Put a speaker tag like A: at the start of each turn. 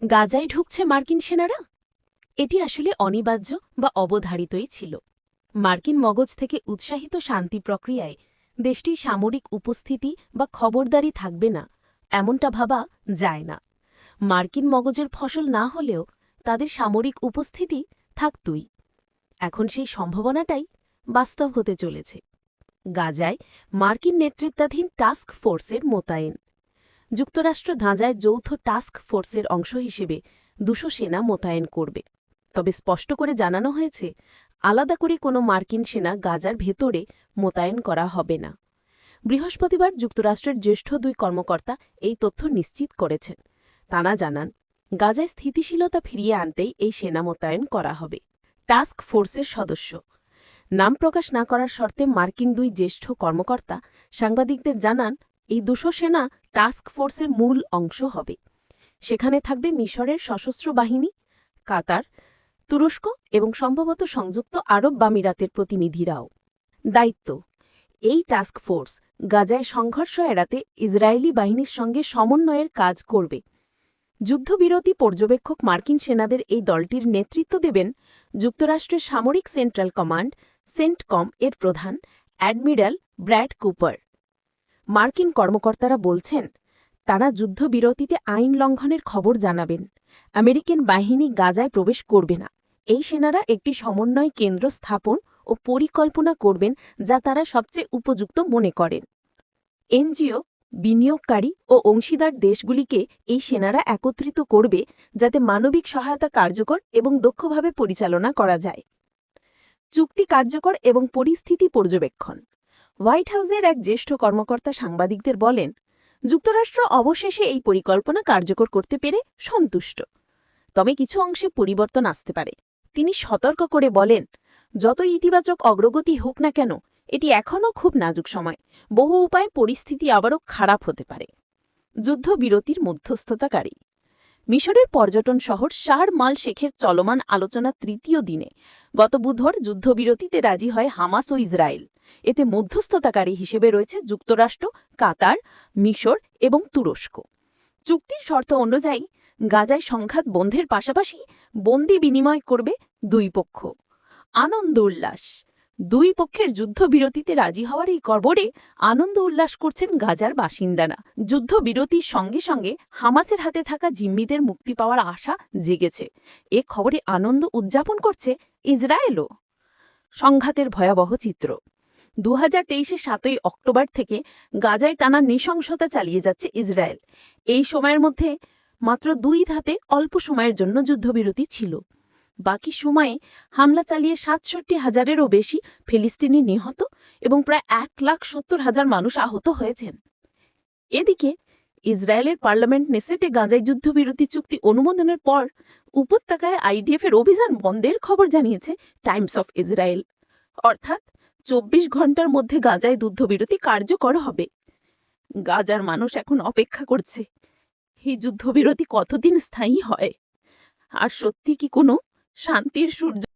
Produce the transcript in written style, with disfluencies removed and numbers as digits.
A: গাজায় ঢুকছে মার্কিন সেনারা? এটি আসলে অনিবার্য বা অবধারিতই ছিল। মার্কিন মগজ থেকে উৎসাহিত শান্তি প্রক্রিয়ায় দেশটির সামরিক উপস্থিতি বা খবরদারি থাকবে না, এমনটা ভাবা যায় না। মার্কিন মগজের ফসল না হলেও তাদের সামরিক উপস্থিতি থাকতই। এখন সেই সম্ভাবনাটাই বাস্তব হতে চলেছে। গাজায় মার্কিন নেতৃত্বাধীন টাস্ক ফোর্সের মোতায়েন। যুক্তরাষ্ট্র গাজায় যৌথ টাস্ক ফোর্সের অংশ হিসেবে ২০০ সেনা মোতায়েন করবে। তবে স্পষ্ট করে জানানো হয়েছে, আলাদা করে কোনো মার্কিন সেনা গাজার ভেতরে মোতায়েন করা হবে না। বৃহস্পতিবার যুক্তরাষ্ট্রের জ্যেষ্ঠ ২ কর্মকর্তা এই তথ্য নিশ্চিত করেছেন। তাঁরা জানান, গাজায় স্থিতিশীলতা ফিরিয়ে আনতেই এই সেনা মোতায়েন করা হবে। টাস্ক ফোর্সের সদস্য নাম প্রকাশ না করার শর্তে মার্কিন ২ জ্যেষ্ঠ কর্মকর্তা সাংবাদিকদের জানান, এই ২০০ সেনা টাস্ক ফোর্সের মূল অংশ হবে। সেখানে থাকবে মিশরের সশস্ত্র বাহিনী, কাতার, তুরস্ক এবং সম্ভবত সংযুক্ত আরব আমিরাতের প্রতিনিধিরাও। দায়িত্ব: এই টাস্ক ফোর্স গাজায় সংঘর্ষ এড়াতে ইসরায়েলি বাহিনীর সঙ্গে সমন্বয়ের কাজ করবে। যুদ্ধবিরতি পর্যবেক্ষক মার্কিন সেনাদের এই দলটির নেতৃত্ব দেবেন যুক্তরাষ্ট্রের সামরিক সেন্ট্রাল কমান্ড সেন্টকম এর প্রধান অ্যাডমিরাল ব্র্যাড কুপার। মার্কিন কর্মকর্তারা বলছেন, তারা যুদ্ধবিরতিতে আইন লঙ্ঘনের খবর জানাবেন। আমেরিকান বাহিনী গাজায় প্রবেশ করবে না। এই সেনারা একটি সমন্বয় কেন্দ্র স্থাপন ও পরিকল্পনা করবেন, যা তারা সবচেয়ে উপযুক্ত মনে করেন। এনজিও, বিনিয়োগকারী ও অংশীদার দেশগুলিকে এই সেনারা একত্রিত করবে, যাতে মানবিক সহায়তা কার্যকর এবং দক্ষভাবে পরিচালনা করা যায়। চুক্তি কার্যকর এবং পরিস্থিতি পর্যবেক্ষণ। হোয়াইট হাউসের এক জ্যেষ্ঠ কর্মকর্তা সাংবাদিকদের বলেন, যুক্তরাষ্ট্র অবশেষে এই পরিকল্পনা কার্যকর করতে পেরে সন্তুষ্ট। তবে কিছু অংশে পরিবর্তন আসতে পারে। তিনি সতর্ক করে বলেন, যত ইতিবাচক অগ্রগতি হোক না কেন, এটি এখনও খুব নাজুক সময়। বহু উপায়ে পরিস্থিতি আবারও খারাপ হতে পারে। যুদ্ধবিরতির মধ্যস্থতাকারী। মিশরের পর্যটন শহর শার্ম আল শেখের চলমান আলোচনা তৃতীয় দিনে গত বুধবার যুদ্ধবিরতিতে রাজি হয় হামাস ও ইসরায়েল। এতে মধ্যস্থতাকারী হিসেবে রয়েছে যুক্তরাষ্ট্র, কাতার, মিশর এবং তুরস্ক। চুক্তির শর্ত অনুযায়ী গাজায় সংঘাত বন্ধের পাশাপাশি বন্দি বিনিময় করবে দুই পক্ষ। আনন্দ উল্লাস। দুই পক্ষের যুদ্ধবিরতিতে রাজি হওয়ার এই খবরে আনন্দ উল্লাস করছেন গাজার বাসিন্দারা। যুদ্ধবিরতির সঙ্গে সঙ্গে হামাসের হাতে থাকা জিম্মিদের মুক্তি পাওয়ার আশা জেগেছে। এ খবরে আনন্দ উদযাপন করছে ইসরায়েলও। সংঘাতের ভয়াবহ চিত্র। ২০২৩-এর ৭ই অক্টোবর থেকে গাজায় টানা নৃশংসতা চালিয়ে যাচ্ছে ইসরায়েল। এই সময়ের মধ্যে মাত্র ২ ধাপে অল্প সময়ের জন্য যুদ্ধবিরতি ছিল। বাকি সময়ে হামলা চালিয়ে ৬৭,০০০-এরও বেশি ফিলিস্তিনি নিহত এবং প্রায় ১,৭০,০০০ মানুষ আহত হয়েছেন। এদিকে ইসরায়েলের পার্লামেন্ট নেসেটে গাজায় যুদ্ধবিরতি চুক্তি অনুমোদনের পর উপত্যকায় আইডিএফের অভিযান বন্ধের খবর জানিয়েছে টাইমস অফ ইসরায়েল। অর্থাৎ ২৪ ঘণ্টার মধ্যে গাজায় যুদ্ধবিরতি কার্যকর হবে। গাজার মানুষ এখন অপেক্ষা করছে, এই যুদ্ধবিরতি কতদিন স্থায়ী হয়, আর সত্যি কি কোনো শান্তির সূর্য